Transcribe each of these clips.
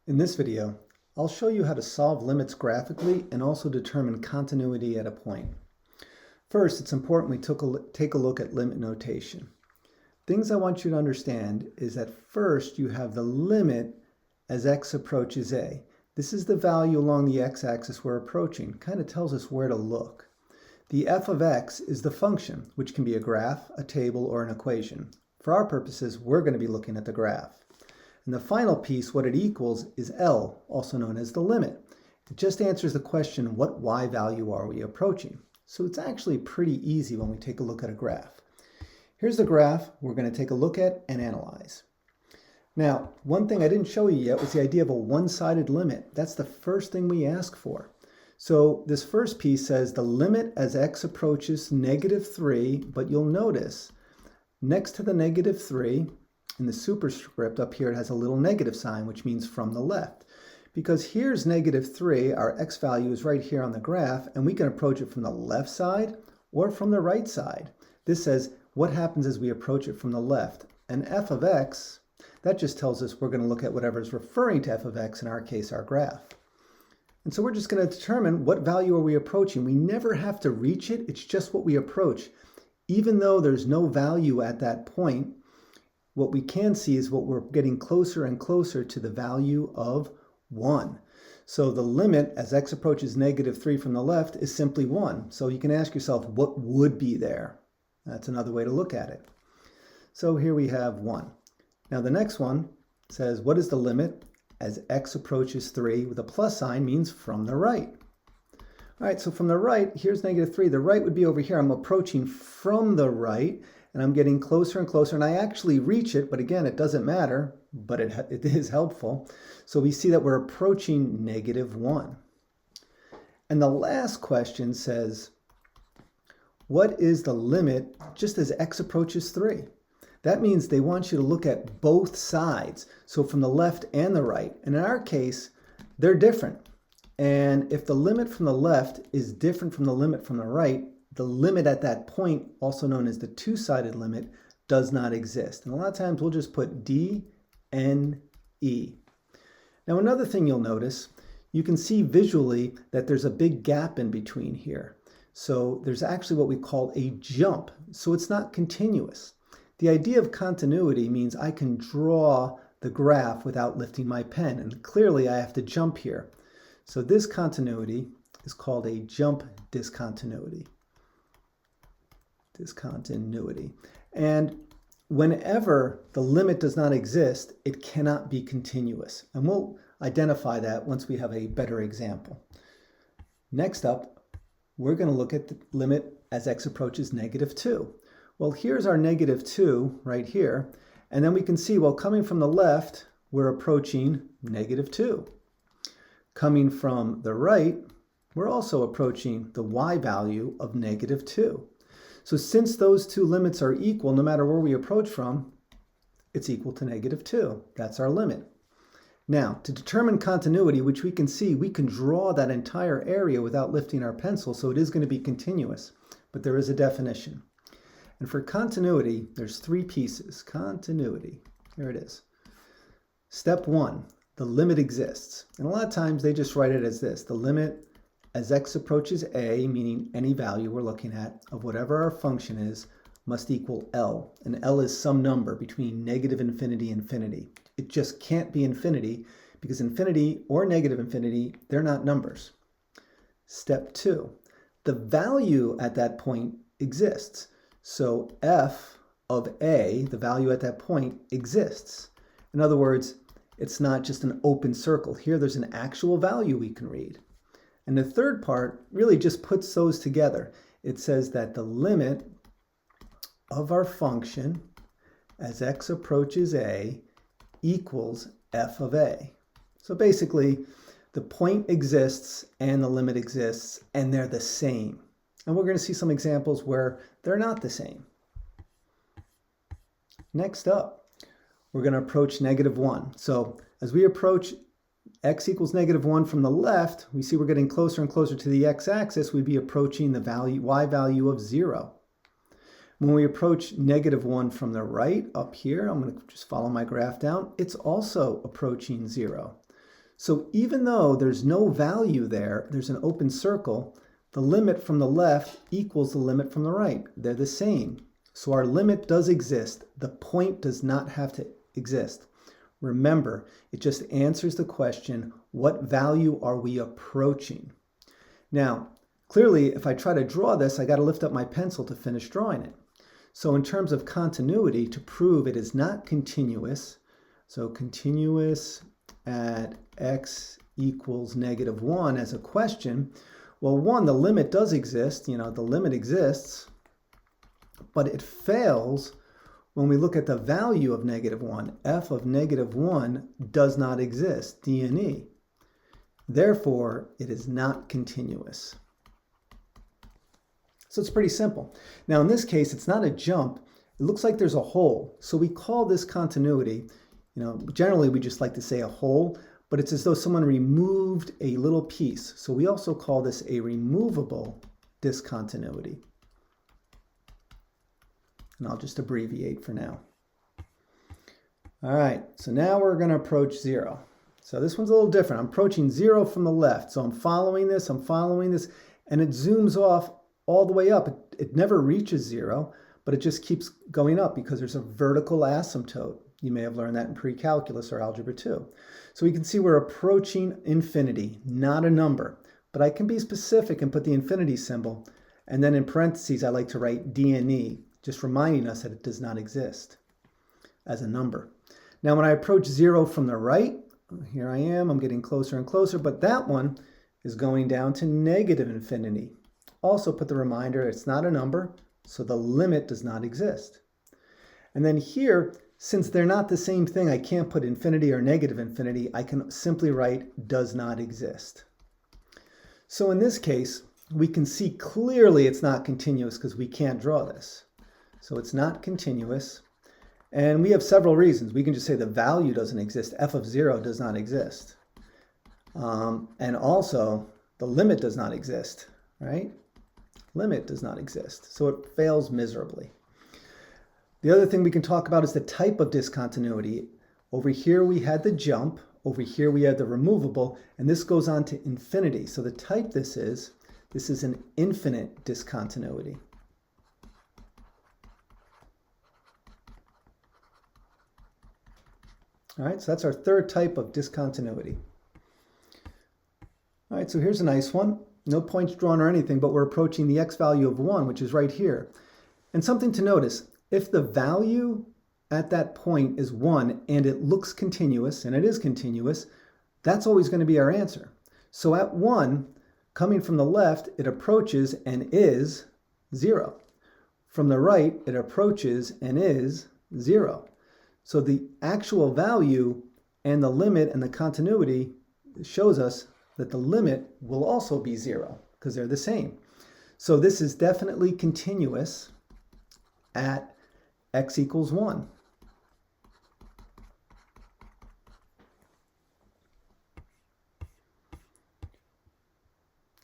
In this video, I'll show you how to solve limits graphically and also determine continuity at a point. First, it's important we take a look at limit notation. Things I want you to understand is that first you have the limit as x approaches a. This is the value along the x-axis we're approaching. Kind of tells us where to look. The f of x is the function, which can be a graph, a table, or an equation. For our purposes, we're going to be looking at the graph. And the final piece, what it equals, is L, also known as the limit. It just answers the question, what y value are we approaching? So it's actually pretty easy when we take a look at a graph. Here's the graph we're going to take a look at and analyze. Now, one thing I didn't show you yet was the idea of a one-sided limit. That's the first thing we ask for. So this first piece says the limit as x approaches -3, but you'll notice next to the -3, in the superscript up here, it has a little negative sign, which means from the left. Because here's -3, our x value is right here on the graph, and we can approach it from the left side or from the right side. This says what happens as we approach it from the left. And f of x, that just tells us we're going to look at whatever is referring to f of x, in our case, our graph. And so we're just going to determine what value are we approaching. We never have to reach it. It's just what we approach. Even though there's no value at that point, what we can see is what we're getting closer and closer to the value of 1. So the limit as x approaches -3 from the left is simply 1. So you can ask yourself, what would be there? That's another way to look at it. So here we have 1. Now the next one says, what is the limit as x approaches 3 with a plus sign means from the right. All right, so from the right, here's -3. The right would be over here. I'm approaching from the right, and I'm getting closer and closer, and I actually reach it, but again, it doesn't matter, but it is helpful. So we see that we're approaching -1. And the last question says, what is the limit just as x approaches 3? That means they want you to look at both sides, so from the left and the right. And in our case, they're different. And if the limit from the left is different from the limit from the right, the limit at that point, also known as the two-sided limit, does not exist. And a lot of times we'll just put D, N, E. Now another thing you'll notice, you can see visually that there's a big gap in between here. So there's actually what we call a jump. So it's not continuous. The idea of continuity means I can draw the graph without lifting my pen, and clearly I have to jump here. So this continuity is called a jump discontinuity. And whenever the limit does not exist, it cannot be continuous. And we'll identify that once we have a better example. Next up, we're going to look at the limit as x approaches -2. Well, here's our -2 right here. And then we can see, well, coming from the left, we're approaching -2. Coming from the right, we're also approaching the y value of -2. So since those two limits are equal, no matter where we approach from, it's equal to -2. That's our limit. Now, to determine continuity, which we can see, we can draw that entire area without lifting our pencil, so it is going to be continuous. But there is a definition. And for continuity, there's 3 pieces. Continuity. Here it is. Step 1, the limit exists. And a lot of times they just write it as this. The limit as x approaches a, meaning any value we're looking at, of whatever our function is, must equal L. And L is some number between -infinity and infinity. It just can't be infinity, because infinity or -infinity, they're not numbers. Step 2, the value at that point exists. So f of a, the value at that point, exists. In other words, it's not just an open circle. Here there's an actual value we can read. And the third part really just puts those together. It says that the limit of our function as x approaches a equals f of a. So basically, the point exists and the limit exists, and they're the same. And we're going to see some examples where they're not the same. Next up, we're going to approach -1. So as we approach x equals -1 from the left, we see we're getting closer and closer to the x-axis. We'd be approaching the y value of 0. When we approach -1 from the right, up here, I'm going to just follow my graph down, it's also approaching 0. So even though there's no value there, there's an open circle, the limit from the left equals the limit from the right. They're the same. So our limit does exist. The point does not have to exist. Remember, it just answers the question, what value are we approaching? Now, clearly, if I try to draw this, I got to lift up my pencil to finish drawing it. So in terms of continuity, to prove it is not continuous, so continuous at x equals -1 as a question, well, one, the limit does exist, the limit exists, but it fails when we look at the value of -1. F of -1 does not exist, D and E. Therefore, it is not continuous. So it's pretty simple. Now, in this case, it's not a jump. It looks like there's a hole. So we call this continuity. Generally, we just like to say a hole, but it's as though someone removed a little piece. So we also call this a removable discontinuity. And I'll just abbreviate for now. All right, so now we're going to approach 0. So this one's a little different. I'm approaching 0 from the left. So I'm following this, and it zooms off all the way up. It never reaches 0, but it just keeps going up because there's a vertical asymptote. You may have learned that in pre-calculus or algebra 2. So we can see we're approaching infinity, not a number. But I can be specific and put the infinity symbol. And then in parentheses, I like to write D and E, just reminding us that it does not exist as a number. Now, when I approach 0 from the right, here I am, I'm getting closer and closer, but that one is going down to -infinity. Also put the reminder, it's not a number, so the limit does not exist. And then here, since they're not the same thing, I can't put infinity or -infinity. I can simply write does not exist. So in this case, we can see clearly it's not continuous because we can't draw this. So it's not continuous. And we have several reasons. We can just say the value doesn't exist. F of 0 does not exist. And also, the limit does not exist, right? Limit does not exist. So it fails miserably. The other thing we can talk about is the type of discontinuity. Over here we had the jump. Over here we had the removable. And this goes on to infinity. So the type this is an infinite discontinuity. All right, so that's our third type of discontinuity. All right, so here's a nice one. No points drawn or anything, but we're approaching the x value of 1, which is right here. And something to notice, if the value at that point is 1 and it looks continuous, and it is continuous, that's always going to be our answer. So at 1, coming from the left, it approaches and is 0. From the right, it approaches and is 0. So the actual value and the limit and the continuity shows us that the limit will also be 0 because they're the same. So this is definitely continuous at x equals 1.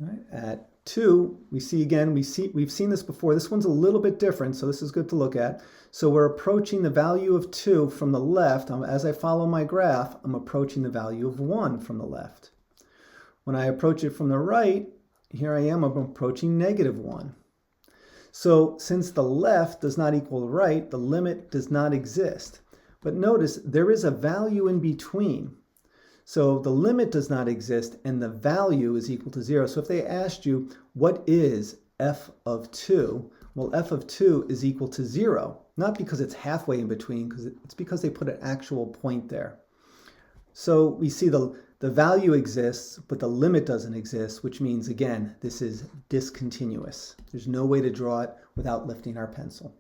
All right, at 2, we've seen this before. This one's a little bit different, so this is good to look at. So we're approaching the value of 2 from the left. As I follow my graph, I'm approaching the value of 1 from the left. When I approach it from the right, here I am, I'm approaching -1. So since the left does not equal the right, the limit does not exist. But notice there is a value in between. So the limit does not exist and the value is equal to 0. So if they asked you, what is f of 2? Well, f of 2 is equal to 0. Not because it's halfway in between, it's because they put an actual point there. So we see the value exists, but the limit doesn't exist, which means, again, this is discontinuous. There's no way to draw it without lifting our pencil.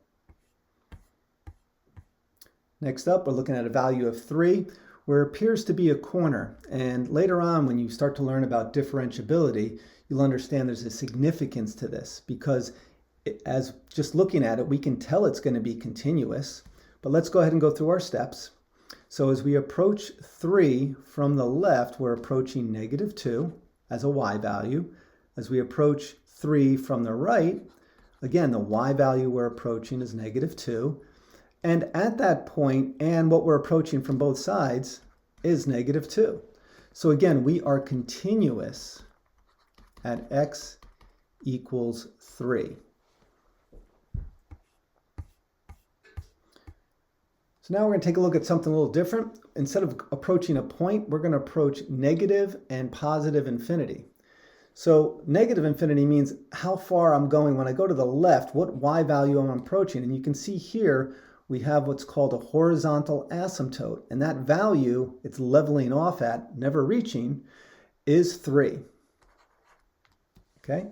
Next up, we're looking at a value of 3. Where it appears to be a corner. And later on, when you start to learn about differentiability, you'll understand there's a significance to this because as just looking at it, we can tell it's going to be continuous. But let's go ahead and go through our steps. So as we approach 3 from the left, we're approaching -2 as a y value. As we approach 3 from the right, again, the y value we're approaching is -2. And at that point, and what we're approaching from both sides is -2. So again, we are continuous at x equals 3. So now we're going to take a look at something a little different. Instead of approaching a point, we're going to approach negative and positive infinity. So negative infinity means how far I'm going. When I go to the left, what y value I'm approaching. And you can see here we have what's called a horizontal asymptote. And that value it's leveling off at, never reaching, is 3. Okay?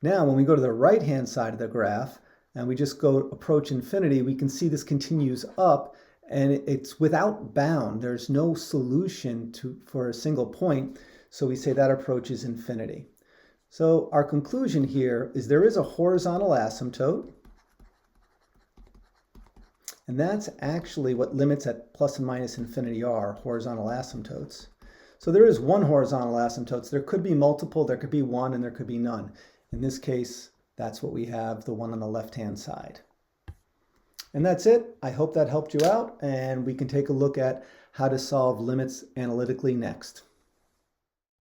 Now when we go to the right-hand side of the graph, and we just go approach infinity, we can see this continues up and it's without bound. There's no solution for a single point. So we say that approaches infinity. So our conclusion here is there is a horizontal asymptote. And that's actually what limits at plus and minus infinity are, horizontal asymptotes. So there is one horizontal asymptote. There could be multiple, there could be one, and there could be none. In this case, that's what we have, the one on the left-hand side. And that's it. I hope that helped you out, and we can take a look at how to solve limits analytically next.